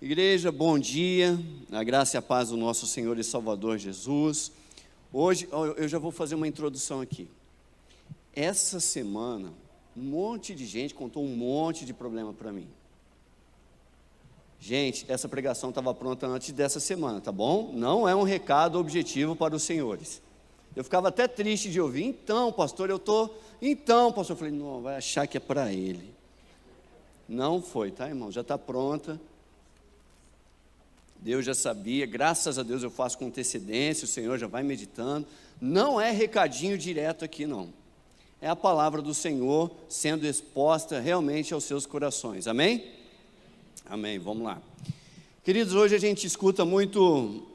Igreja, bom dia, a graça e a paz do nosso Senhor e Salvador Jesus. Hoje, eu já vou fazer uma introdução aqui. Essa semana, um monte de gente contou um monte de problema para mim. Gente, essa pregação estava pronta antes dessa semana, tá bom? Não é um recado objetivo para os senhores. Eu ficava até triste de ouvir, pastor, eu falei, não, vai achar que é para ele. Não foi, tá, irmão? Já está pronta. Deus já sabia, graças a Deus eu faço com antecedência, o Senhor já vai meditando. Não é recadinho direto aqui, não. É a palavra do Senhor sendo exposta realmente aos seus corações. Amém? Amém, vamos lá. Queridos, hoje a gente escuta muito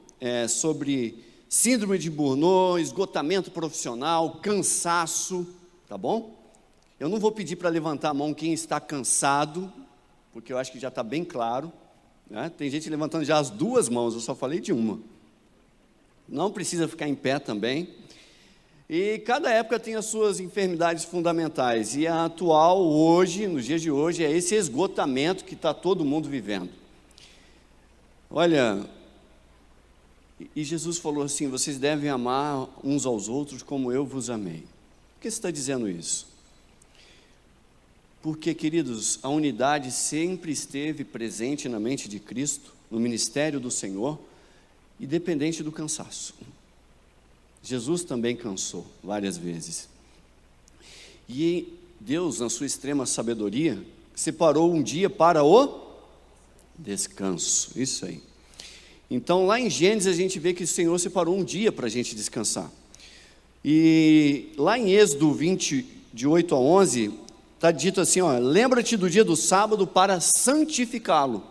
sobre síndrome de Burnout, esgotamento profissional, cansaço, tá bom? Eu não vou pedir para levantar a mão quem está cansado, porque eu acho que já está bem claro. Tem gente levantando já as duas mãos, eu só falei de uma. Não precisa ficar em pé também. E cada época tem as suas enfermidades fundamentais. E a atual hoje, nos dias de hoje, é esse esgotamento que está todo mundo vivendo. Olha, e Jesus falou assim, vocês devem amar uns aos outros como eu vos amei. Por que você está dizendo isso? Porque, queridos, a unidade sempre esteve presente na mente de Cristo, no ministério do Senhor, independente do cansaço. Jesus também cansou várias vezes. E Deus, na sua extrema sabedoria, separou um dia para o descanso. Isso aí. Então, lá em Gênesis, a gente vê que o Senhor separou um dia para a gente descansar. E lá em Êxodo 20, de 8 a 11... está dito assim, lembra-te do dia do sábado para santificá-lo.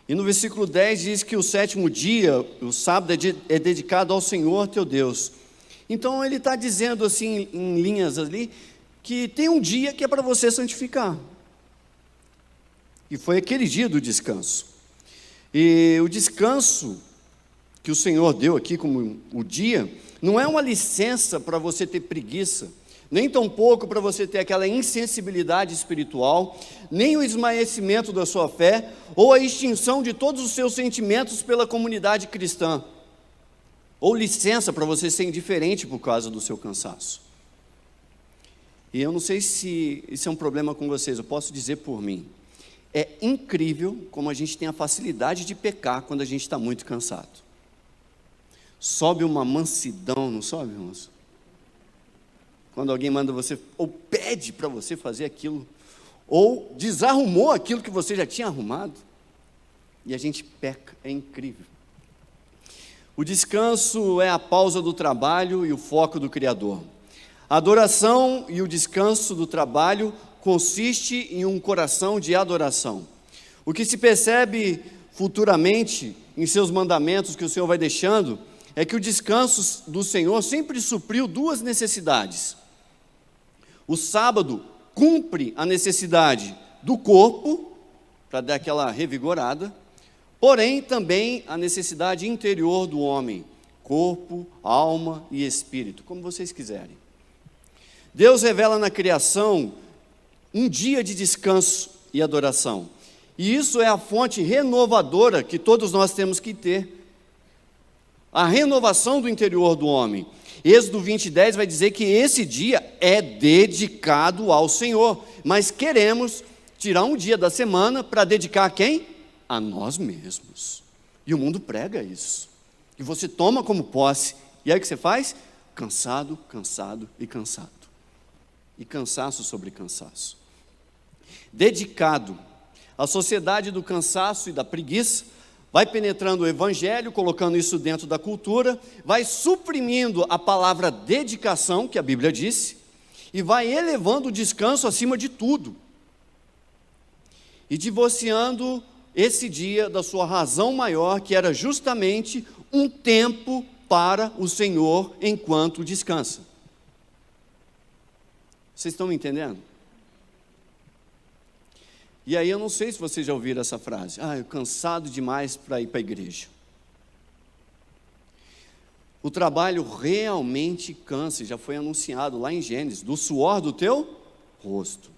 E no versículo 10 diz que o sétimo dia, o sábado, é dedicado ao Senhor teu Deus. Então ele está dizendo assim, em linhas ali, que tem um dia que é para você santificar. E foi aquele dia do descanso. E o descanso que o Senhor deu aqui como o dia, não é uma licença para você ter preguiça, nem tampouco para você ter aquela insensibilidade espiritual, nem o esmaecimento da sua fé, ou a extinção de todos os seus sentimentos pela comunidade cristã, ou licença para você ser indiferente por causa do seu cansaço. E eu não sei se isso é um problema com vocês, eu posso dizer por mim, é incrível como a gente tem a facilidade de pecar quando a gente está muito cansado. Sobe uma mansidão, não sobe, irmãos? Quando alguém manda você, ou pede para você fazer aquilo, ou desarrumou aquilo que você já tinha arrumado, e a gente peca, é incrível. O descanso é a pausa do trabalho e o foco do Criador. A adoração e o descanso do trabalho consiste em um coração de adoração. O que se percebe futuramente em seus mandamentos que o Senhor vai deixando, é que o descanso do Senhor sempre supriu duas necessidades. O sábado cumpre a necessidade do corpo, para dar aquela revigorada, porém também a necessidade interior do homem, corpo, alma e espírito, como vocês quiserem. Deus revela na criação um dia de descanso e adoração, e isso é a fonte renovadora que todos nós temos que ter, a renovação do interior do homem. Êxodo 20:10 vai dizer que esse dia é dedicado ao Senhor, mas queremos tirar um dia da semana para dedicar a quem? A nós mesmos. E o mundo prega isso. E você toma como posse. E aí o que você faz? Cansado, cansado e cansado. E cansaço sobre cansaço. Dedicado. A sociedade do cansaço e da preguiça vai penetrando o evangelho, colocando isso dentro da cultura, vai suprimindo a palavra dedicação, que a Bíblia disse, e vai elevando o descanso acima de tudo. E divorciando esse dia da sua razão maior, que era justamente um tempo para o Senhor enquanto descansa. Vocês estão me entendendo? E aí eu não sei se vocês já ouviram essa frase, eu cansado demais para ir para a igreja. O trabalho realmente cansa, já foi anunciado lá em Gênesis, do suor do teu rosto.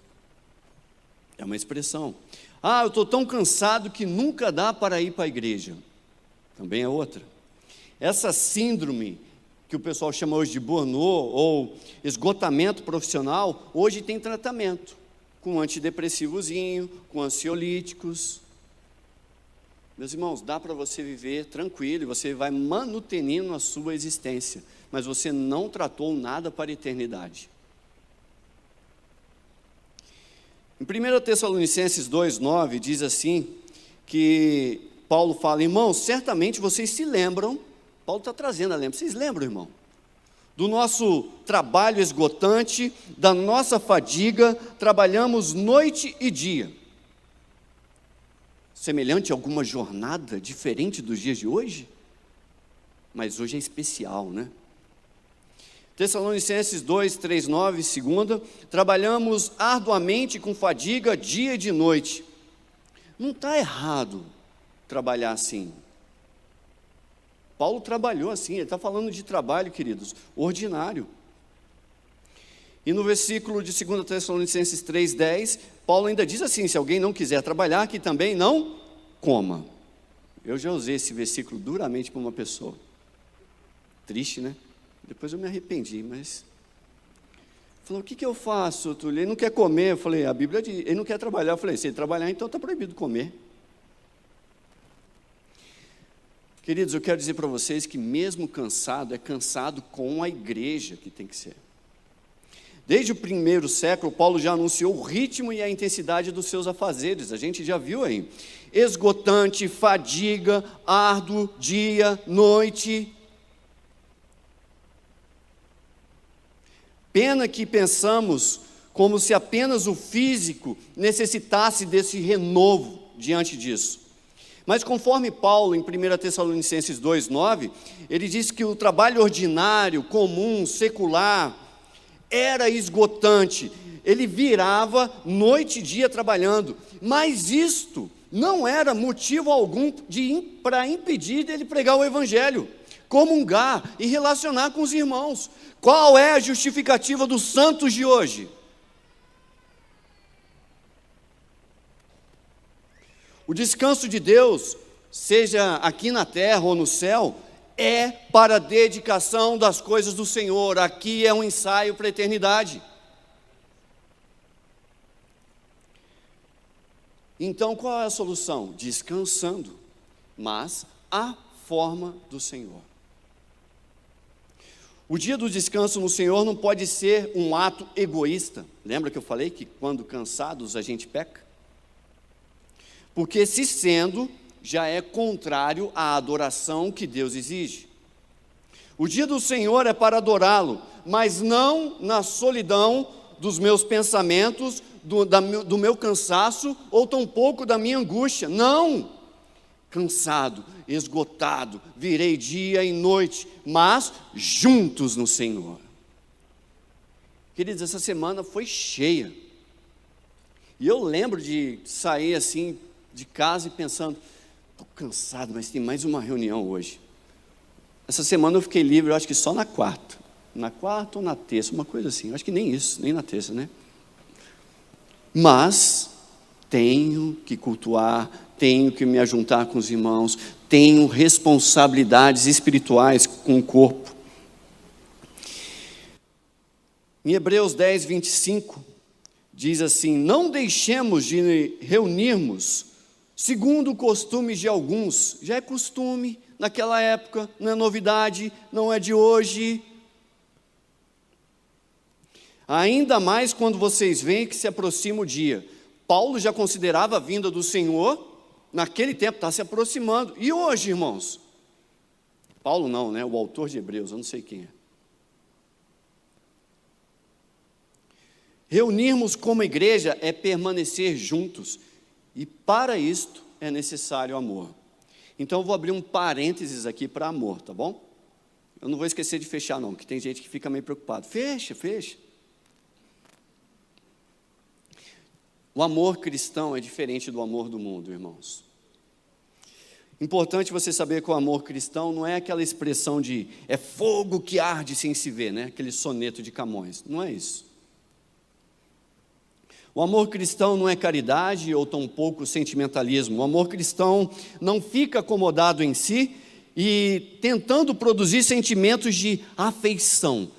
É uma expressão. Ah, eu estou tão cansado que nunca dá para ir para a igreja. Também é outra. Essa síndrome, que o pessoal chama hoje de burnout, ou esgotamento profissional, hoje tem tratamento, com antidepressivozinho, com ansiolíticos. Meus irmãos, dá para você viver tranquilo, e você vai manutenindo a sua existência, mas você não tratou nada para a eternidade. Em 1 Tessalonicenses 2,9 diz assim, que Paulo fala: irmãos, certamente vocês se lembram, Paulo está trazendo a lembrança, vocês lembram, irmão? Do nosso trabalho esgotante, da nossa fadiga, trabalhamos noite e dia. Semelhante a alguma jornada diferente dos dias de hoje? Mas hoje é especial, né? Tessalonicenses 2, 3, 9, segunda, trabalhamos arduamente com fadiga dia e de noite. Não está errado trabalhar assim. Paulo trabalhou assim, ele está falando de trabalho, queridos, ordinário. E no versículo de 2 Tessalonicenses 3, 10, Paulo ainda diz assim: se alguém não quiser trabalhar, que também não coma. Eu já usei esse versículo duramente para uma pessoa. Triste, né? Depois eu me arrependi, mas... Falou: o que eu faço, Túlio? Ele não quer comer. Eu falei: a Bíblia diz, ele não quer trabalhar. Eu falei: se ele trabalhar, então está proibido comer. Queridos, eu quero dizer para vocês que mesmo cansado, é cansado com a igreja que tem que ser. Desde o primeiro século, Paulo já anunciou o ritmo e a intensidade dos seus afazeres. A gente já viu aí. Esgotante, fadiga, árduo, dia, noite. Pena que pensamos como se apenas o físico necessitasse desse renovo diante disso. Mas conforme Paulo, em 1 Tessalonicenses 2,9, ele diz que o trabalho ordinário, comum, secular, era esgotante. Ele virava noite e dia trabalhando, mas isto não era motivo algum para impedir dele pregar o evangelho, comungar e relacionar com os irmãos. Qual é a justificativa dos santos de hoje? O descanso de Deus, seja aqui na terra ou no céu, é para a dedicação das coisas do Senhor. Aqui é um ensaio para a eternidade. Então, qual é a solução? Descansando, mas à forma do Senhor. O dia do descanso no Senhor não pode ser um ato egoísta. Lembra que eu falei que quando cansados a gente peca? Porque se sendo, já é contrário à adoração que Deus exige. O dia do Senhor é para adorá-lo, mas não na solidão dos meus pensamentos, do meu cansaço, ou tampouco da minha angústia. Não! Cansado, esgotado, virei dia e noite, mas juntos no Senhor. Queridos, essa semana foi cheia. E eu lembro de sair assim de casa e pensando: estou cansado, mas tem mais uma reunião hoje. Essa semana eu fiquei livre, eu acho que só na quarta. Na quarta ou na terça, uma coisa assim. Eu acho que nem isso, nem na terça, né? Mas tenho que cultuar, tenho que me ajuntar com os irmãos, tenho responsabilidades espirituais com o corpo. Em Hebreus 10, 25, diz assim: não deixemos de reunirmos, segundo o costume de alguns. Já é costume naquela época, não é novidade, não é de hoje. Ainda mais quando vocês veem que se aproxima o dia. Paulo já considerava a vinda do Senhor, naquele tempo, está se aproximando. E hoje, irmãos? Paulo não, né? O autor de Hebreus, eu não sei quem é. Reunirmos como igreja é permanecer juntos. E para isto é necessário amor. Então eu vou abrir um parênteses aqui para amor, tá bom? Eu não vou esquecer de fechar não, porque tem gente que fica meio preocupado. Fecha. O amor cristão é diferente do amor do mundo, irmãos. Importante você saber que o amor cristão não é aquela expressão de é fogo que arde sem se ver, né? Aquele soneto de Camões. Não é isso. O amor cristão não é caridade ou tampouco sentimentalismo. O amor cristão não fica acomodado em si e tentando produzir sentimentos de afeição.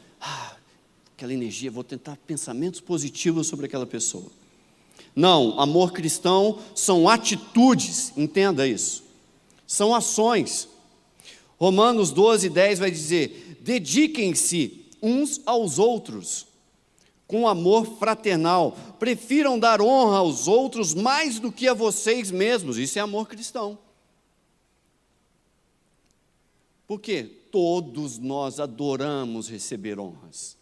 Aquela energia, vou tentar pensamentos positivos sobre aquela pessoa. Não, amor cristão são atitudes, entenda isso. São ações. Romanos 12:10 vai dizer: dediquem-se uns aos outros com amor fraternal, prefiram dar honra aos outros mais do que a vocês mesmos. Isso é amor cristão. Por quê? Todos nós adoramos receber honras,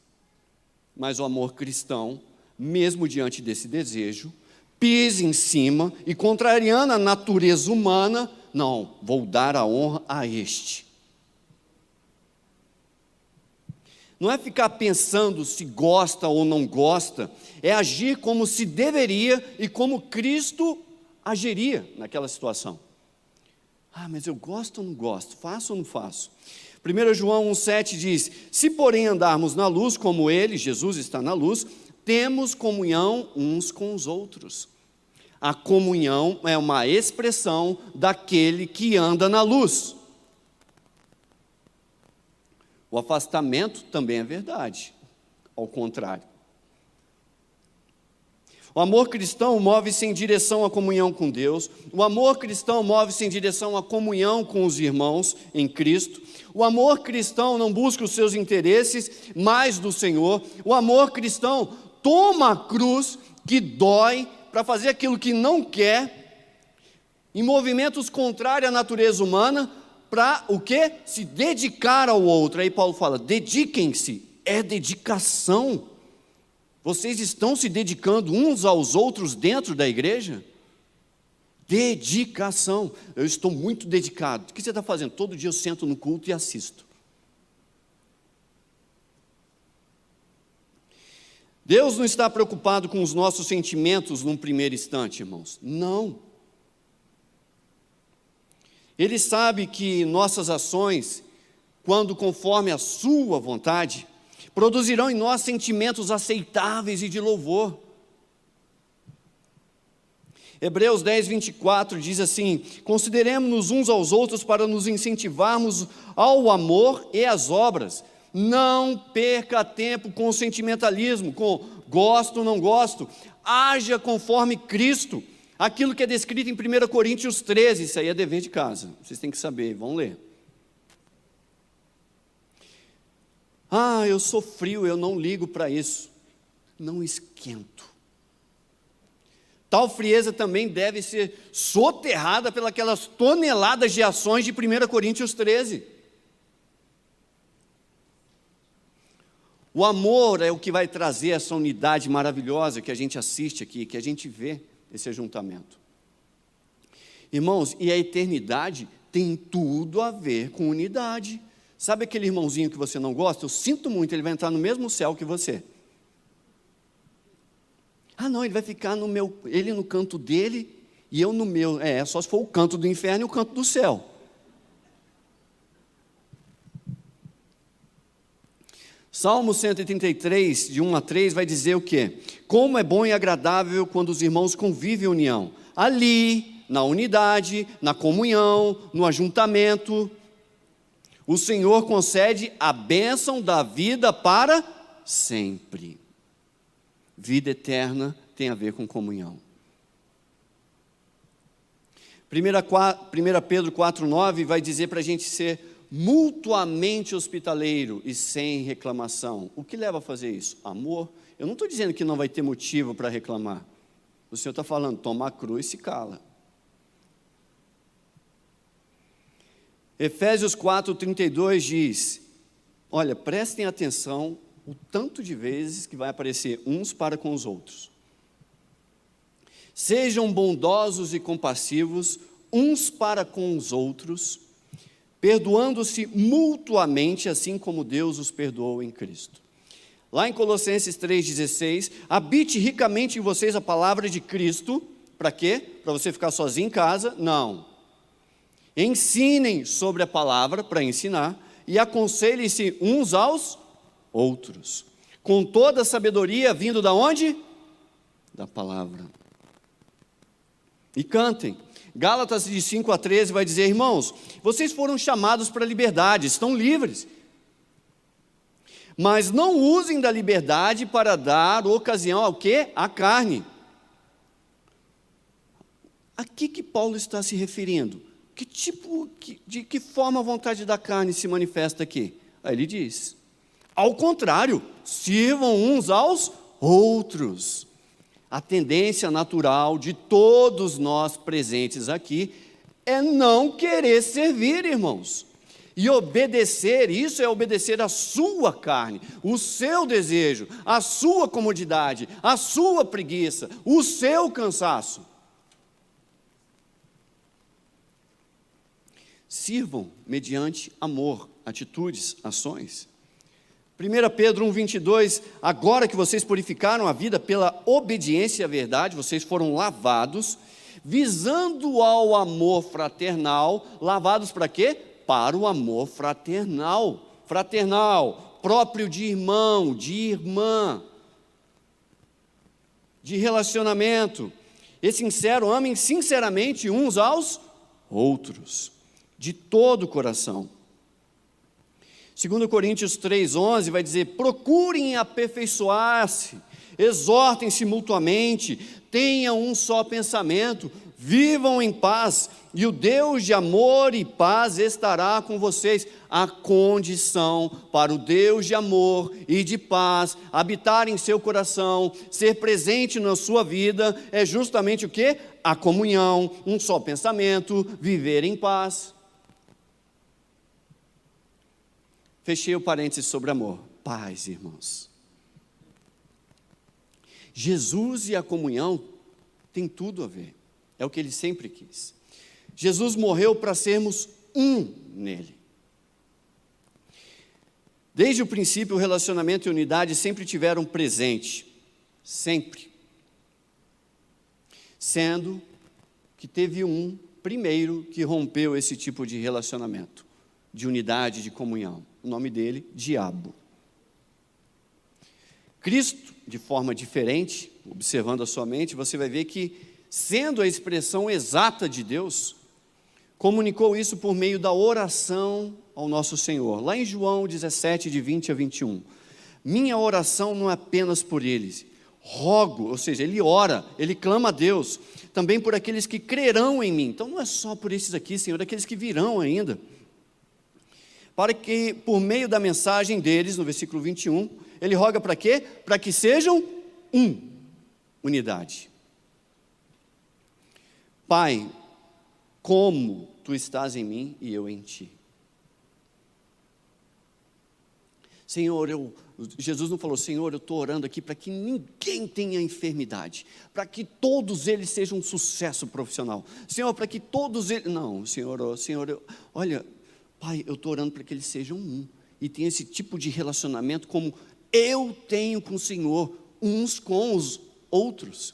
mas o amor cristão, mesmo diante desse desejo, pisa em cima e, contrariando a natureza humana, não, vou dar a honra a este. Não é ficar pensando se gosta ou não gosta, é agir como se deveria e como Cristo agiria naquela situação. Mas eu gosto ou não gosto? Faço ou não faço? 1 João 1,7 diz: se porém andarmos na luz como Ele, Jesus está na luz, temos comunhão uns com os outros. A comunhão é uma expressão daquele que anda na luz. O afastamento também é verdade, ao contrário. O amor cristão move-se em direção à comunhão com Deus. O amor cristão move-se em direção à comunhão com os irmãos em Cristo. O amor cristão não busca os seus interesses, mas do Senhor. O amor cristão toma a cruz que dói para fazer aquilo que não quer, em movimentos contrários à natureza humana, para o quê? Se dedicar ao outro. Aí Paulo fala: dediquem-se, é dedicação. Vocês estão se dedicando uns aos outros dentro da igreja? Dedicação. Eu estou muito dedicado. O que você está fazendo? Todo dia eu sento no culto e assisto. Deus não está preocupado com os nossos sentimentos num primeiro instante, irmãos. Não. Ele sabe que nossas ações, quando conforme a sua vontade, produzirão em nós sentimentos aceitáveis e de louvor. Hebreus 10:24 diz assim: consideremos-nos uns aos outros para nos incentivarmos ao amor e às obras. Não perca tempo com o sentimentalismo, com gosto ou não gosto. Haja conforme Cristo. Aquilo que é descrito em 1 Coríntios 13, isso aí é dever de casa, vocês têm que saber, vão ler. Eu sou frio, eu não ligo para isso. Não esquento. Tal frieza também deve ser soterrada pelas toneladas de ações de 1 Coríntios 13. O amor é o que vai trazer essa unidade maravilhosa que a gente assiste aqui, que a gente vê esse ajuntamento. Irmãos, e a eternidade tem tudo a ver com unidade. Sabe aquele irmãozinho que você não gosta? Eu sinto muito, ele vai entrar no mesmo céu que você. Não, ele vai ficar ele no canto dele e eu no meu. Só se for o canto do inferno e o canto do céu. Salmo 133, de 1 a 3, vai dizer o quê? Como é bom e agradável quando os irmãos convivem em união. Ali, na unidade, na comunhão, no ajuntamento, o Senhor concede a bênção da vida para sempre. Vida eterna tem a ver com comunhão. 1 Pedro 4,9 vai dizer para a gente ser mutuamente hospitaleiro e sem reclamação. O que leva a fazer isso? Amor. Eu não estou dizendo que não vai ter motivo para reclamar. O Senhor está falando, toma a cruz e se cala. Efésios 4,32 diz: olha, prestem atenção o tanto de vezes que vai aparecer uns para com os outros. Sejam bondosos e compassivos uns para com os outros, perdoando-se mutuamente, assim como Deus os perdoou em Cristo. Lá em Colossenses 3,16, habite ricamente em vocês a palavra de Cristo. Para quê? Para você ficar sozinho em casa? Não. Ensinem sobre a palavra, para ensinar, e aconselhem-se uns aos outros, com toda a sabedoria vindo da onde? da palavra. E cantem. Gálatas de 5 a 13 vai dizer: irmãos, vocês foram chamados para a liberdade, estão livres. Mas não usem da liberdade para dar ocasião ao quê? À carne. A que Paulo está se referindo? De que forma a vontade da carne se manifesta aqui? Aí ele diz: ao contrário, sirvam uns aos outros. A tendência natural de todos nós presentes aqui é não querer servir, irmãos. E obedecer, isso é obedecer a sua carne, o seu desejo, a sua comodidade, a sua preguiça, o seu cansaço. Sirvam mediante amor, atitudes, ações. 1 Pedro 1,22, agora que vocês purificaram a vida pela obediência à verdade, vocês foram lavados, visando ao amor fraternal, lavados para quê? Para o amor fraternal, próprio de irmão, de irmã, de relacionamento. E sincero, amem sinceramente uns aos outros, de todo o coração. 2 Coríntios 3,11 vai dizer: procurem aperfeiçoar-se, exortem-se mutuamente, tenham um só pensamento, vivam em paz, e o Deus de amor e paz estará com vocês. A condição para o Deus de amor e de paz habitar em seu coração, ser presente na sua vida, é justamente o quê? A comunhão, um só pensamento, viver em paz. Fechei o parênteses sobre amor. Paz, irmãos. Jesus e a comunhão tem tudo a ver. É o que ele sempre quis. Jesus morreu para sermos um nele. Desde o princípio, o relacionamento e a unidade sempre tiveram presente. Sempre. Sendo que teve um primeiro que rompeu esse tipo de relacionamento, de unidade, de comunhão. O nome dele, diabo. Cristo, de forma diferente, observando a sua mente, você vai ver que, sendo a expressão exata de Deus, comunicou isso por meio da oração ao nosso Senhor. Lá em João 17, de 20 a 21. Minha oração não é apenas por eles, rogo, ou seja, ele ora, ele clama a Deus, também por aqueles que crerão em mim. Então não é só por esses aqui, Senhor, aqueles que virão ainda. Para que, por meio da mensagem deles, no versículo 21, ele roga para quê? Para que sejam unidade. Pai, como tu estás em mim e eu em ti. Senhor, Jesus não falou: Senhor, eu estou orando aqui para que ninguém tenha enfermidade, para que todos eles sejam um sucesso profissional. Senhor, para que todos eles... Não, Senhor, olha... Pai, eu estou orando para que eles sejam um, e tenham esse tipo de relacionamento como eu tenho com o Senhor, uns com os outros.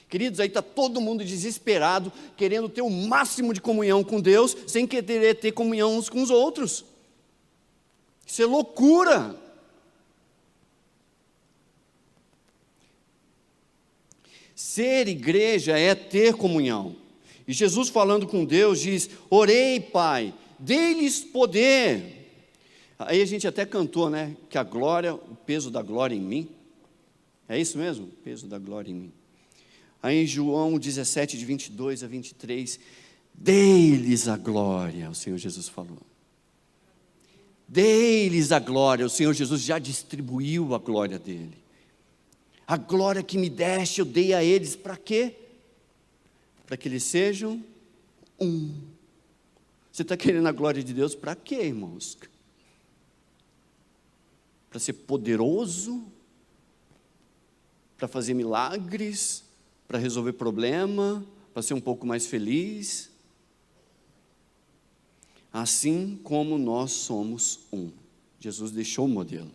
Queridos, aí está todo mundo desesperado, querendo ter o máximo de comunhão com Deus, sem querer ter comunhão uns com os outros. Isso é loucura. Ser igreja é ter comunhão. E Jesus, falando com Deus, diz: orei, Pai, dê-lhes poder. Aí a gente até cantou, né? Que a glória, o peso da glória em mim. É isso mesmo? O peso da glória em mim. Aí em João 17, de 22 a 23, dê-lhes a glória, o Senhor Jesus falou. Dê-lhes a glória, o Senhor Jesus já distribuiu a glória dele. A glória que me deste, eu dei a eles, para quê? Para que eles sejam um. Você está querendo a glória de Deus para quê, irmãos? Para ser poderoso? Para fazer milagres? Para resolver problema? Para ser um pouco mais feliz? Assim como nós somos um. Jesus deixou o modelo.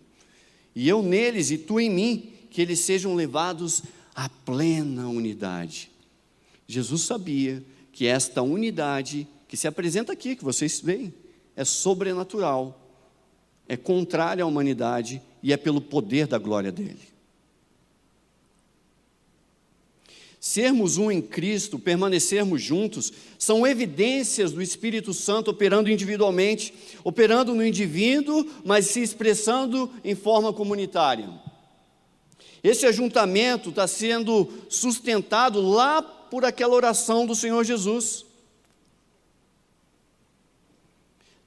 E eu neles e tu em mim, que eles sejam levados à plena unidade. Jesus sabia que esta unidade que se apresenta aqui, que vocês veem, é sobrenatural, é contrária à humanidade e é pelo poder da glória dele. sermos um em Cristo, permanecermos juntos, são evidências do Espírito Santo operando individualmente, operando no indivíduo, mas se expressando em forma comunitária. Esse ajuntamento está sendo sustentado lá por aquela oração do Senhor Jesus.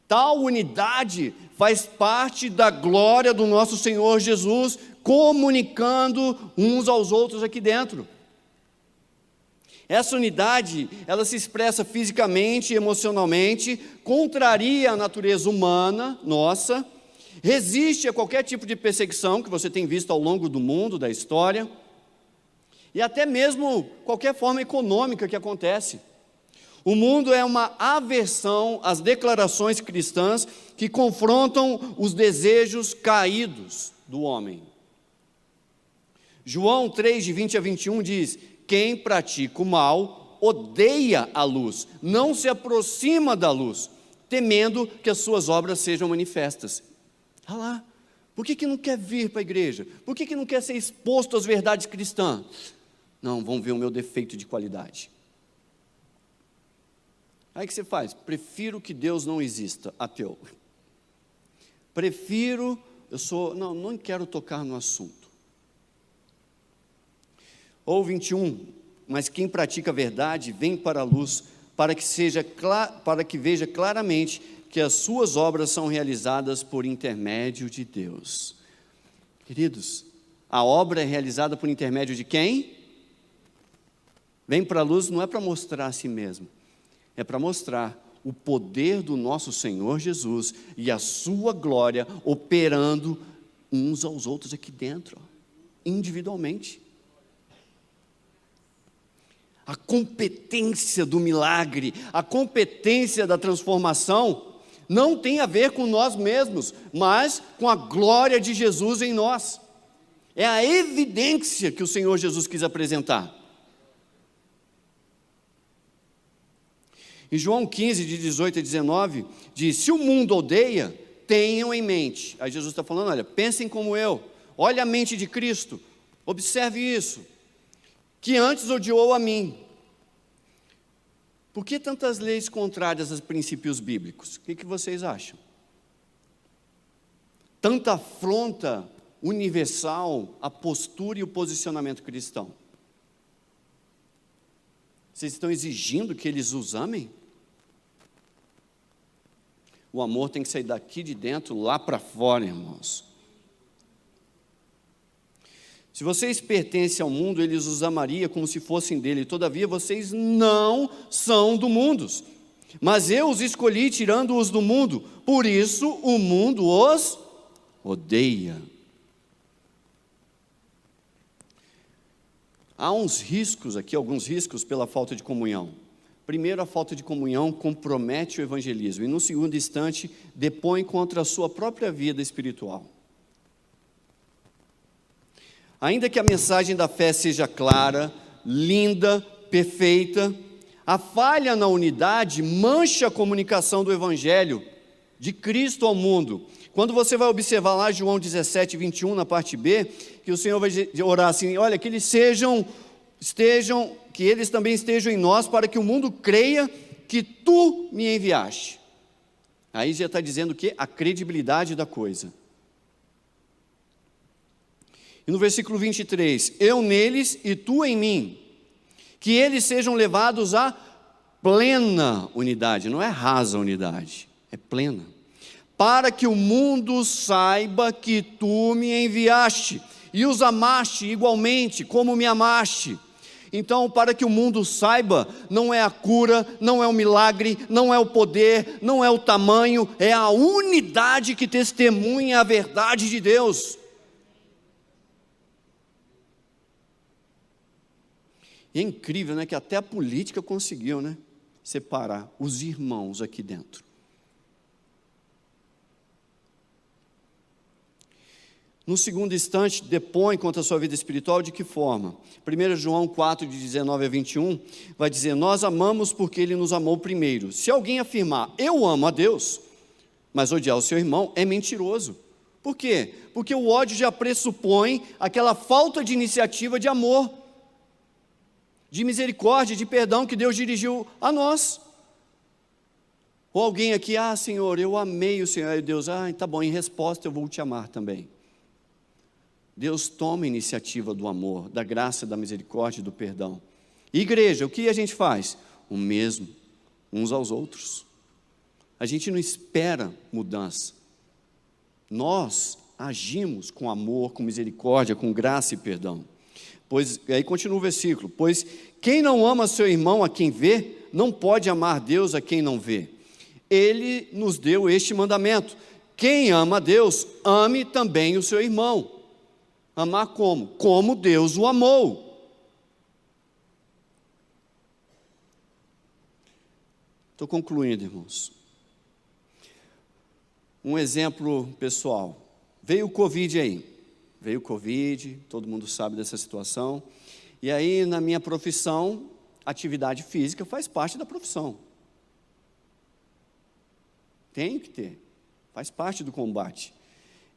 Tal unidade faz parte da glória do nosso Senhor Jesus, comunicando uns aos outros aqui dentro. Essa unidade, ela se expressa fisicamente e emocionalmente, contraria a natureza humana nossa, resiste a qualquer tipo de perseguição que você tem visto ao longo do mundo, da história, e até mesmo qualquer forma econômica que acontece. O mundo é uma aversão às declarações cristãs que confrontam os desejos caídos do homem. João 3, de 20 a 21 diz: quem pratica o mal odeia a luz, não se aproxima da luz, temendo que as suas obras sejam manifestas. Olha lá, por que não quer vir para a igreja? Por que não quer ser exposto às verdades cristãs? Não, vão ver o meu defeito de qualidade. Aí o que você faz? Prefiro que Deus não exista, ateu. Prefiro, não quero tocar no assunto. Ou 21, mas quem pratica a verdade vem para a luz, para que veja claramente que as suas obras são realizadas por intermédio de Deus. Queridos, a obra é realizada por intermédio de quem? Vem para a luz não é para mostrar a si mesmo, é para mostrar o poder do nosso Senhor Jesus e a sua glória operando uns aos outros aqui dentro, individualmente. A competência do milagre, a competência da transformação, não tem a ver com nós mesmos, mas com a glória de Jesus em nós. É a evidência que o Senhor Jesus quis apresentar. Em João 15, de 18 a 19, diz: se o mundo odeia, tenham em mente. Aí Jesus está falando, olha, pensem como eu, olha a mente de Cristo, observe isso, que antes odiou a mim. Por que tantas leis contrárias aos princípios bíblicos? O que vocês acham? Tanta afronta universal à postura e o posicionamento cristão. Vocês estão exigindo que eles os amem? O amor tem que sair daqui de dentro, lá para fora, irmãos. Se vocês pertencem ao mundo, ele os amaria como se fossem dele. Todavia, vocês não são do mundo. Mas eu os escolhi tirando-os do mundo. Por isso, o mundo os odeia. Há uns riscos aqui, alguns riscos pela falta de comunhão. Primeiro, a falta de comunhão compromete o evangelismo. E, no segundo instante, depõe contra a sua própria vida espiritual. Ainda que a mensagem da fé seja clara, linda, perfeita, a falha na unidade mancha a comunicação do Evangelho de Cristo ao mundo. Quando você vai observar lá João 17, 21, na parte B, que o Senhor vai orar assim, olha, que eles que eles também estejam em nós, para que o mundo creia que tu me enviaste. Aí já está dizendo que a credibilidade da coisa. E no versículo 23, eu neles e tu em mim, que eles sejam levados à plena unidade, não é rasa unidade, é plena, para que o mundo saiba que tu me enviaste, e os amaste igualmente como me amaste. Então, para que o mundo saiba, não é a cura, não é o milagre, não é o poder, não é o tamanho, é a unidade que testemunha a verdade de Deus. E é incrível, né, que até a política conseguiu, né, separar os irmãos aqui dentro. No segundo instante, depõe contra a sua vida espiritual de que forma? 1 João 4, de 19 a 21, vai dizer, nós amamos porque Ele nos amou primeiro. Se alguém afirmar, eu amo a Deus, mas odiar o seu irmão, é mentiroso. Por quê? Porque o ódio já pressupõe aquela falta de iniciativa de amor. de misericórdia, de perdão que Deus dirigiu a nós. Ou alguém aqui, Senhor, eu amei o Senhor, e Deus, tá bom, em resposta eu vou te amar também. Deus toma a iniciativa do amor, da graça, da misericórdia e do perdão. Igreja, o que a gente faz? O mesmo, uns aos outros. A gente não espera mudança. Nós agimos com amor, com misericórdia, com graça e perdão. Pois, aí continua o versículo, pois quem não ama seu irmão a quem vê, não pode amar Deus a quem não vê. Ele nos deu este mandamento: quem ama a Deus, ame também o seu irmão. Amar como? Como Deus o amou. Estou concluindo, irmãos. Um exemplo pessoal. Veio o Covid aí. Veio o Covid, todo mundo sabe dessa situação. E aí, na minha profissão, atividade física faz parte da profissão. Tem que ter. Faz parte do combate.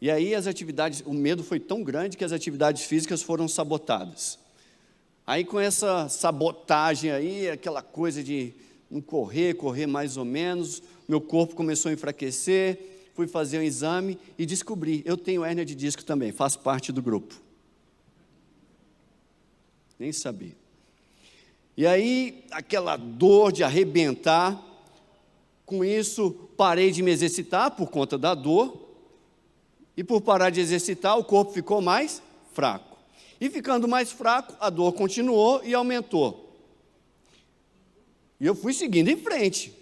E aí as atividades, o medo foi tão grande que as atividades físicas foram sabotadas. Aí com essa sabotagem aí, aquela coisa de não correr mais ou menos, meu corpo começou a enfraquecer, fui fazer um exame e descobri, eu tenho hérnia de disco também, faço parte do grupo. Nem sabia. E aí, aquela dor de arrebentar, com isso parei de me exercitar por conta da dor, e por parar de exercitar, o corpo ficou mais fraco. E ficando mais fraco, a dor continuou e aumentou. E eu fui seguindo em frente.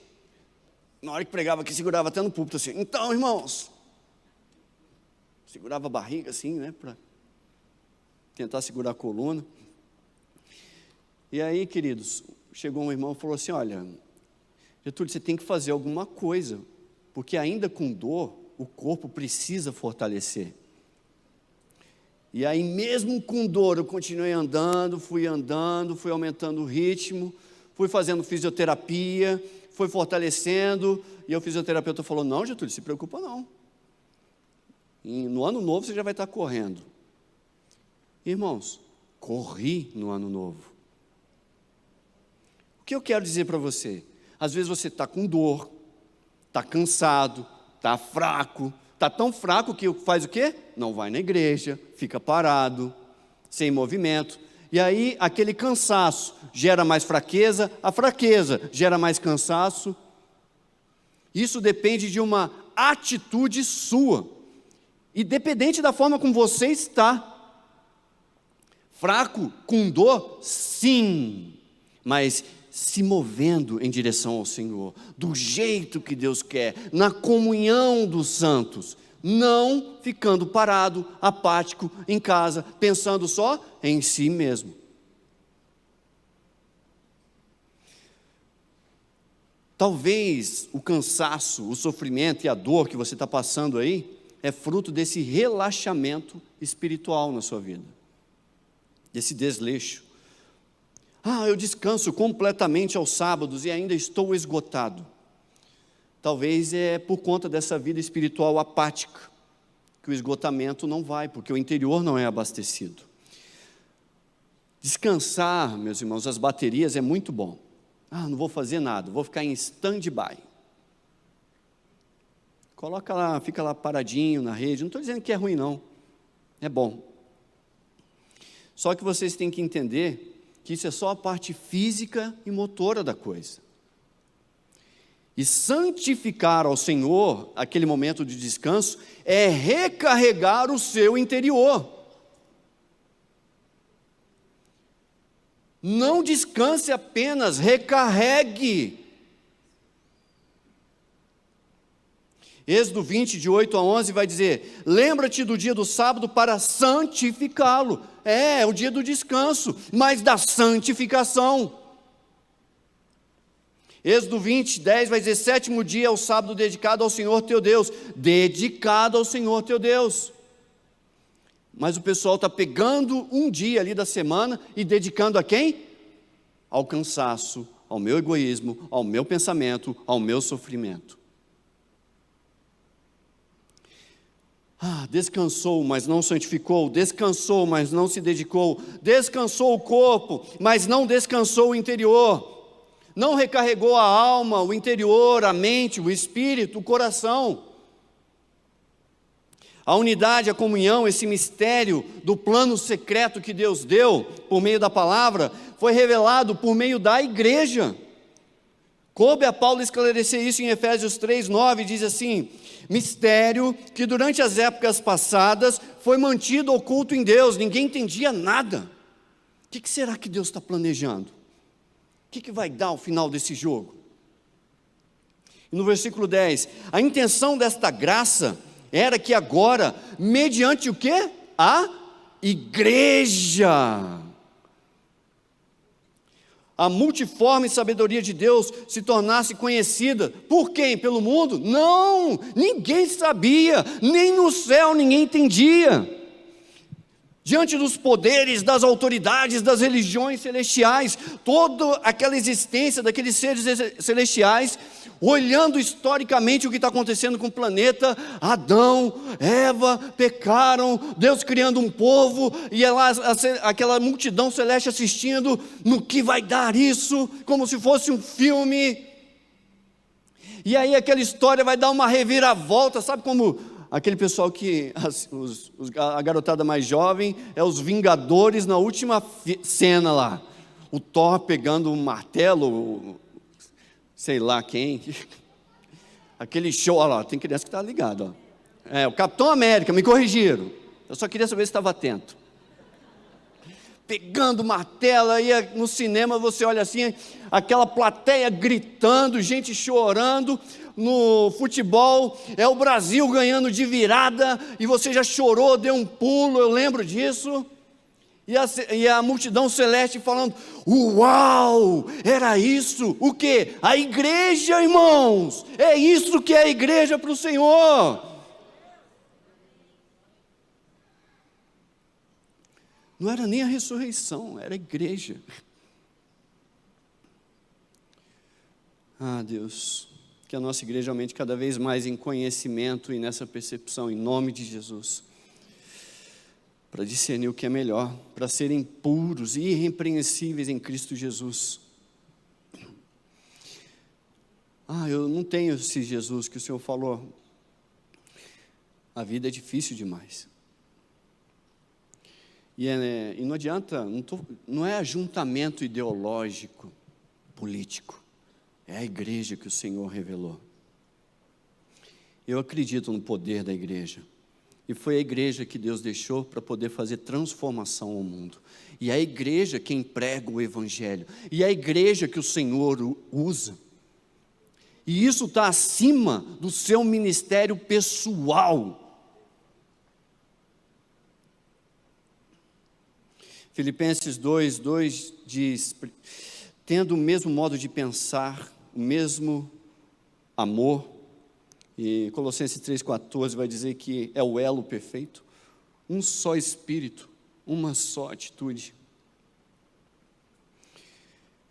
Na hora que pregava aqui, segurava até no púlpito assim, então, irmãos, segurava a barriga assim, né, para tentar segurar a coluna. E aí, queridos, chegou um irmão e falou assim, olha, Getúlio, você tem que fazer alguma coisa, porque ainda com dor, o corpo precisa fortalecer. E aí, mesmo com dor, eu continuei andando, fui aumentando o ritmo, fui fazendo fisioterapia, fui fortalecendo, e o fisioterapeuta falou, não, Getúlio, se preocupa não. No ano novo você já vai estar correndo. Irmãos, corri no ano novo. O que eu quero dizer para você? Às vezes você está com dor, está cansado, está fraco, está tão fraco que faz o quê? Não vai na igreja, fica parado, sem movimento. E aí aquele cansaço gera mais fraqueza, a fraqueza gera mais cansaço. Isso depende de uma atitude sua, independente da forma como você está. Fraco, com dor, sim, mas se movendo em direção ao Senhor, do jeito que Deus quer, na comunhão dos santos, não ficando parado, apático, em casa, pensando só em si mesmo. Talvez o cansaço, o sofrimento e a dor que você está passando aí, é fruto desse relaxamento espiritual na sua vida, desse desleixo. Eu descanso completamente aos sábados e ainda estou esgotado. Talvez é por conta dessa vida espiritual apática, que o esgotamento não vai, porque o interior não é abastecido. Descansar, meus irmãos, as baterias é muito bom. Não vou fazer nada, vou ficar em stand-by. Coloca lá, fica lá paradinho na rede, não estou dizendo que é ruim não, é bom. Só que vocês têm que entender que isso é só a parte física e motora da coisa. E santificar ao Senhor, aquele momento de descanso, é recarregar o seu interior. Não descanse apenas, recarregue. Êxodo 20, de 8 a 11, vai dizer, lembra-te do dia do sábado para santificá-lo. É o dia do descanso, mas da santificação. Êxodo 20, 10 vai dizer, sétimo dia é o sábado dedicado ao Senhor teu Deus. Dedicado ao Senhor teu Deus. Mas o pessoal está pegando um dia ali da semana e dedicando a quem? Ao cansaço, ao meu egoísmo, ao meu pensamento, ao meu sofrimento. Descansou, mas não santificou, descansou, mas não se dedicou, descansou o corpo, mas não descansou o interior, não recarregou a alma, o interior, a mente, o espírito, o coração. A unidade, a comunhão, esse mistério do plano secreto que Deus deu por meio da palavra, foi revelado por meio da igreja. Coube a Paulo esclarecer isso em Efésios 3:9, diz assim: mistério que durante as épocas passadas foi mantido oculto em Deus, ninguém entendia nada. O que será que Deus está planejando? O que vai dar ao final desse jogo? E no versículo 10, a intenção desta graça era que agora, mediante o quê? A igreja, a multiforme sabedoria de Deus se tornasse conhecida. Por quem? Pelo mundo? Não, ninguém sabia, nem no céu ninguém entendia. Diante dos poderes, das autoridades, das religiões celestiais, toda aquela existência daqueles seres celestiais, olhando historicamente o que está acontecendo com o planeta, Adão, Eva, pecaram, Deus criando um povo, e lá aquela multidão celeste assistindo, no que vai dar isso, como se fosse um filme, e aí aquela história vai dar uma reviravolta, sabe como aquele pessoal que, a garotada mais jovem, é os Vingadores na última cena lá, o Thor pegando um martelo, sei lá quem, aquele show, olha lá, tem criança que está ligada, o Capitão América, me corrigiram, eu só queria saber se estava atento, pegando martelo, aí no cinema você olha assim, aquela plateia gritando, gente chorando. No futebol, é o Brasil ganhando de virada, e você já chorou, deu um pulo, eu lembro disso, e a multidão celeste falando, uau, era isso, o quê? A igreja, irmãos, é isso que é a igreja para o Senhor. Não era nem a ressurreição, era a igreja. Deus, que a nossa igreja aumente cada vez mais em conhecimento e nessa percepção, em nome de Jesus, para discernir o que é melhor, para serem puros e irrepreensíveis em Cristo Jesus. Eu não tenho esse Jesus que o Senhor falou. A vida é difícil demais. E não adianta, não é ajuntamento ideológico, político. É a igreja que o Senhor revelou. Eu acredito no poder da igreja. E foi a igreja que Deus deixou para poder fazer transformação ao mundo. E é a igreja quem prega o evangelho. E é a igreja que o Senhor usa. E isso está acima do seu ministério pessoal. Filipenses 2:2 diz, tendo o mesmo modo de pensar, o mesmo amor, e Colossenses 3:14 vai dizer que é o elo perfeito, um só espírito, uma só atitude.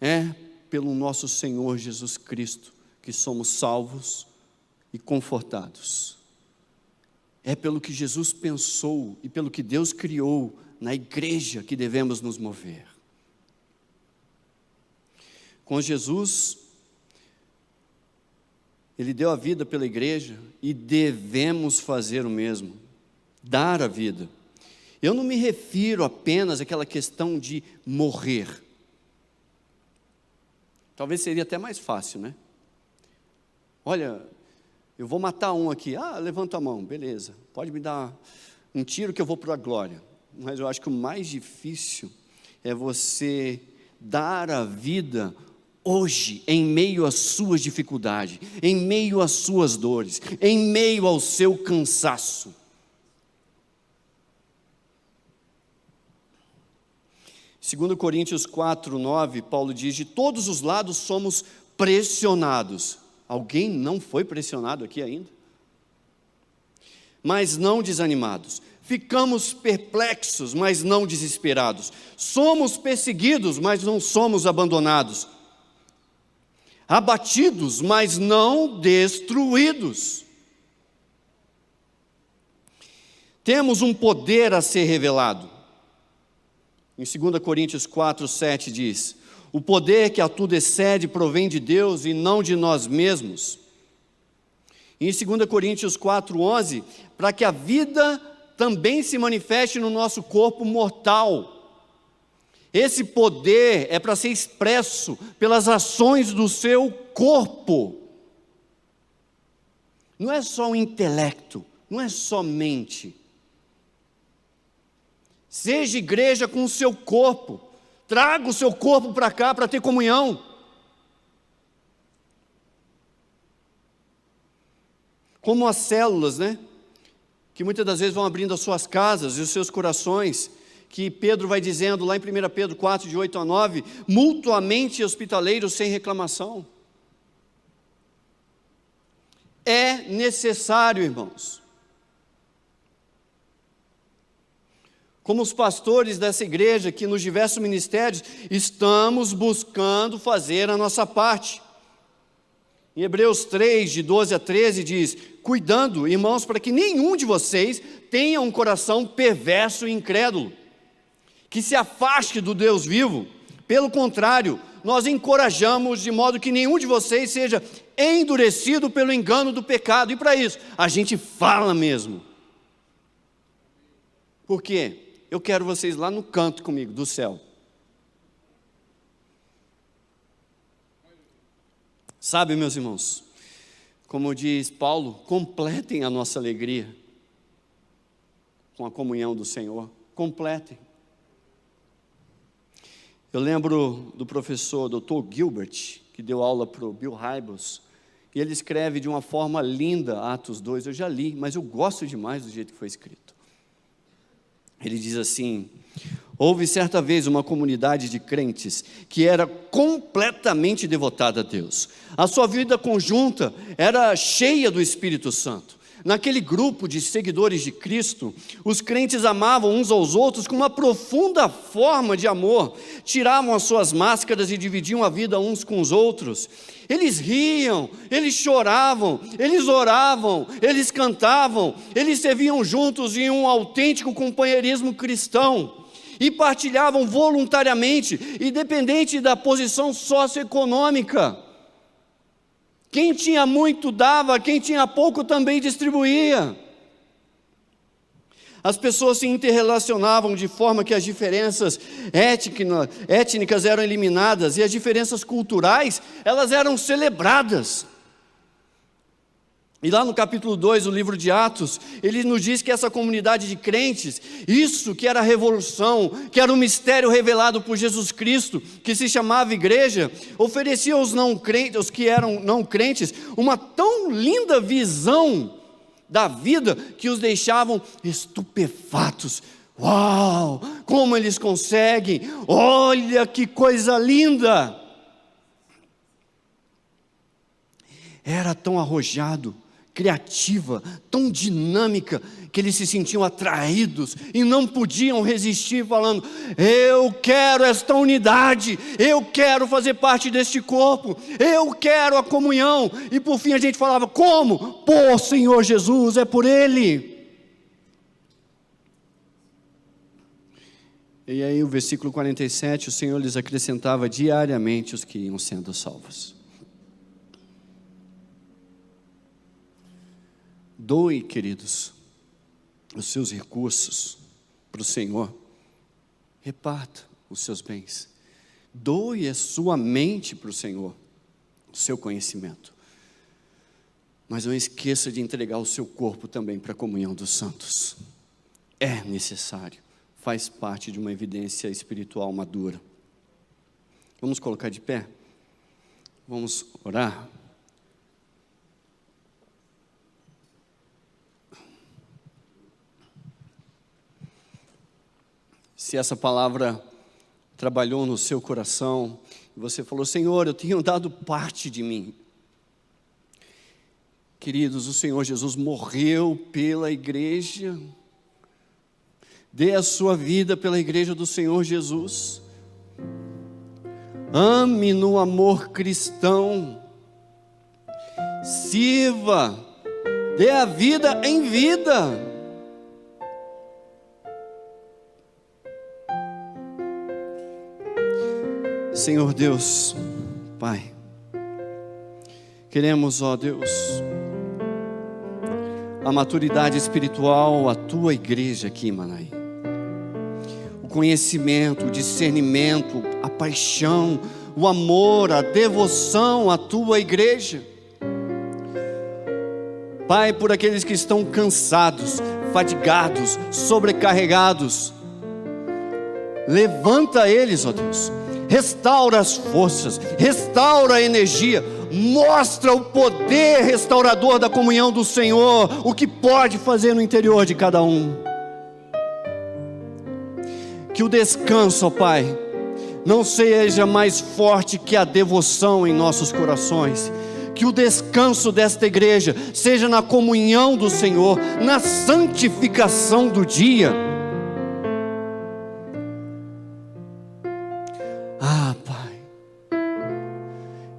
É pelo nosso Senhor Jesus Cristo que somos salvos e confortados. É pelo que Jesus pensou e pelo que Deus criou na igreja que devemos nos mover. Com Jesus, Ele deu a vida pela igreja e devemos fazer o mesmo, dar a vida. Eu não me refiro apenas àquela questão de morrer. Talvez seria até mais fácil, né? Olha, eu vou matar um aqui, levanta a mão, beleza, pode me dar um tiro que eu vou para a glória. Mas eu acho que o mais difícil é você dar a vida hoje, em meio às suas dificuldades, em meio às suas dores, em meio ao seu cansaço. Segundo Coríntios 4:9, Paulo diz, de todos os lados somos pressionados. Alguém não foi pressionado aqui ainda? Mas não desanimados. Ficamos perplexos, mas não desesperados. Somos perseguidos, mas não somos abandonados. Abatidos, mas não destruídos. temos um poder a ser revelado. Em 2 Coríntios 4:7 diz: o poder que a tudo excede provém de Deus e não de nós mesmos. E em 2 Coríntios 4:11, para que a vida também se manifeste no nosso corpo mortal. Esse poder é para ser expresso pelas ações do seu corpo. Não é só o intelecto, não é só mente. Seja igreja com o seu corpo. Traga o seu corpo para cá para ter comunhão. Como as células, né? Que muitas das vezes vão abrindo as suas casas e os seus corações, que Pedro vai dizendo lá em 1 Pedro 4, de 8 a 9, mutuamente hospitaleiros sem reclamação. É necessário, irmãos. Como os pastores dessa igreja, que nos diversos ministérios, estamos buscando fazer a nossa parte. Em Hebreus 3, de 12 a 13, diz: cuidando, irmãos, para que nenhum de vocês tenha um coração perverso e incrédulo, que se afaste do Deus vivo. Pelo contrário, nós encorajamos de modo que nenhum de vocês seja endurecido pelo engano do pecado. E para isso, a gente fala mesmo. Por quê? Eu quero vocês lá no canto comigo, do céu. Sabe, meus irmãos, como diz Paulo, completem a nossa alegria com a comunhão do Senhor. Completem. Eu lembro do professor Dr. Gilbert, que deu aula para o Bill Hybels, e ele escreve de uma forma linda Atos 2, eu já li, mas eu gosto demais do jeito que foi escrito. Ele diz assim: houve certa vez uma comunidade de crentes que era completamente devotada a Deus. A sua vida conjunta era cheia do Espírito Santo. Naquele grupo de seguidores de Cristo, os crentes amavam uns aos outros com uma profunda forma de amor, tiravam as suas máscaras e dividiam a vida uns com os outros. Eles riam, eles choravam, eles oravam, eles cantavam, eles serviam juntos em um autêntico companheirismo cristão e partilhavam voluntariamente, independente da posição socioeconômica. Quem tinha muito dava, quem tinha pouco também distribuía. As pessoas se interrelacionavam de forma que as diferenças étnicas eram eliminadas e as diferenças culturais, elas eram celebradas. E lá no capítulo 2 do livro de Atos, ele nos diz que essa comunidade de crentes, isso que era a revolução, que era o mistério revelado por Jesus Cristo, que se chamava igreja, oferecia aos não crentes, aos que eram não crentes, uma tão linda visão da vida que os deixavam estupefatos. Uau, como eles conseguem, olha que coisa linda. Era tão arrojado, criativa, tão dinâmica, que eles se sentiam atraídos e não podiam resistir, falando: eu quero esta unidade, eu quero fazer parte deste corpo, eu quero a comunhão. E por fim a gente falava: como? Por Senhor Jesus, é por Ele. E aí o versículo 47, o Senhor lhes acrescentava diariamente os que iam sendo salvos. Doe, queridos, os seus recursos para o Senhor. Reparta os seus bens. Doe a sua mente para o Senhor, o seu conhecimento. Mas não esqueça de entregar o seu corpo também para a comunhão dos santos. É necessário, faz parte de uma evidência espiritual madura. Vamos colocar de pé? Vamos orar? Se essa palavra trabalhou no seu coração, e você falou: Senhor, eu tenho dado parte de mim. Queridos, o Senhor Jesus morreu pela igreja. Dê a sua vida pela igreja do Senhor Jesus. Ame no amor cristão. Sirva. Dê a vida em vida. Senhor Deus, Pai, queremos, ó Deus, a maturidade espiritual, a tua igreja aqui em Manaim, o conhecimento, o discernimento, a paixão, o amor, a devoção à tua igreja. Pai, por aqueles que estão cansados, fadigados, sobrecarregados, levanta eles, ó Deus, restaura as forças, restaura a energia, mostra o poder restaurador da comunhão do Senhor, o que pode fazer no interior de cada um. Que o descanso, ó Pai, não seja mais forte que a devoção em nossos corações. Que o descanso desta igreja seja na comunhão do Senhor, na santificação do dia. Pai,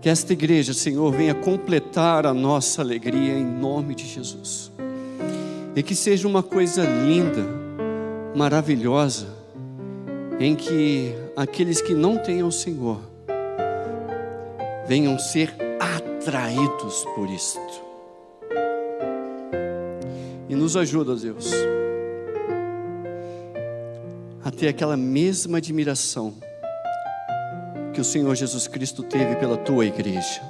que esta igreja, Senhor, venha completar a nossa alegria em nome de Jesus. E que seja uma coisa linda, maravilhosa, em que aqueles que não têm o Senhor venham ser atraídos por isto. E nos ajuda, Deus, a ter aquela mesma admiração que o Senhor Jesus Cristo teve pela tua igreja.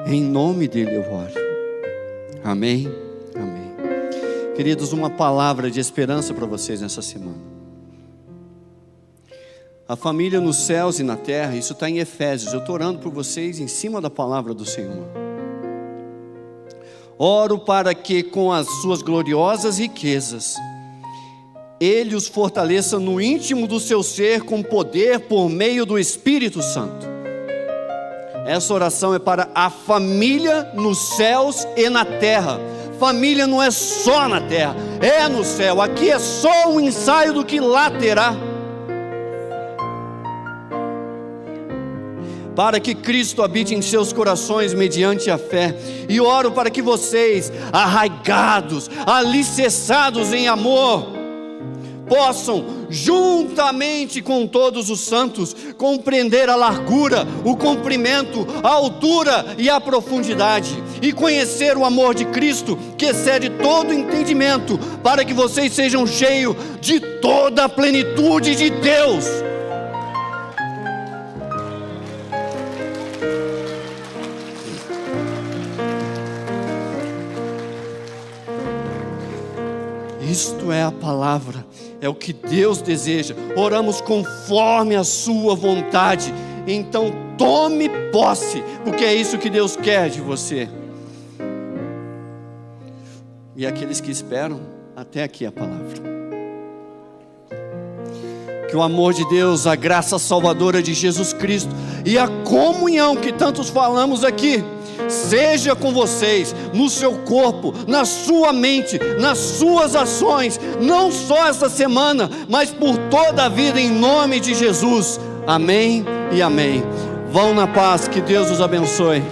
Em nome dele eu oro. Amém. Amém. Queridos, uma palavra de esperança para vocês nessa semana. A família nos céus e na terra, isso está em Efésios. Eu estou orando por vocês em cima da palavra do Senhor. Oro para que com as suas gloriosas riquezas Ele os fortaleça no íntimo do seu ser com poder por meio do Espírito Santo. Essa oração é para a família nos céus e na terra. Família não é só na terra, é no céu. Aqui é só um ensaio do que lá terá. Para que Cristo habite em seus corações mediante a fé. E oro para que vocês, arraigados, alicerçados em amor, possam, juntamente com todos os santos, compreender a largura, o comprimento, a altura e a profundidade, e conhecer o amor de Cristo, que excede todo entendimento, para que vocês sejam cheios de toda a plenitude de Deus. Isto é a palavra, é o que Deus deseja. Oramos conforme a sua vontade. Então tome posse, porque é isso que Deus quer de você. E aqueles que esperam, até aqui a palavra. Que o amor de Deus, a graça salvadora de Jesus Cristo e a comunhão que tantos falamos aqui, seja com vocês, no seu corpo, na sua mente, nas suas ações, não só esta semana, mas por toda a vida, em nome de Jesus. Amém e amém. Vão na paz, que Deus os abençoe.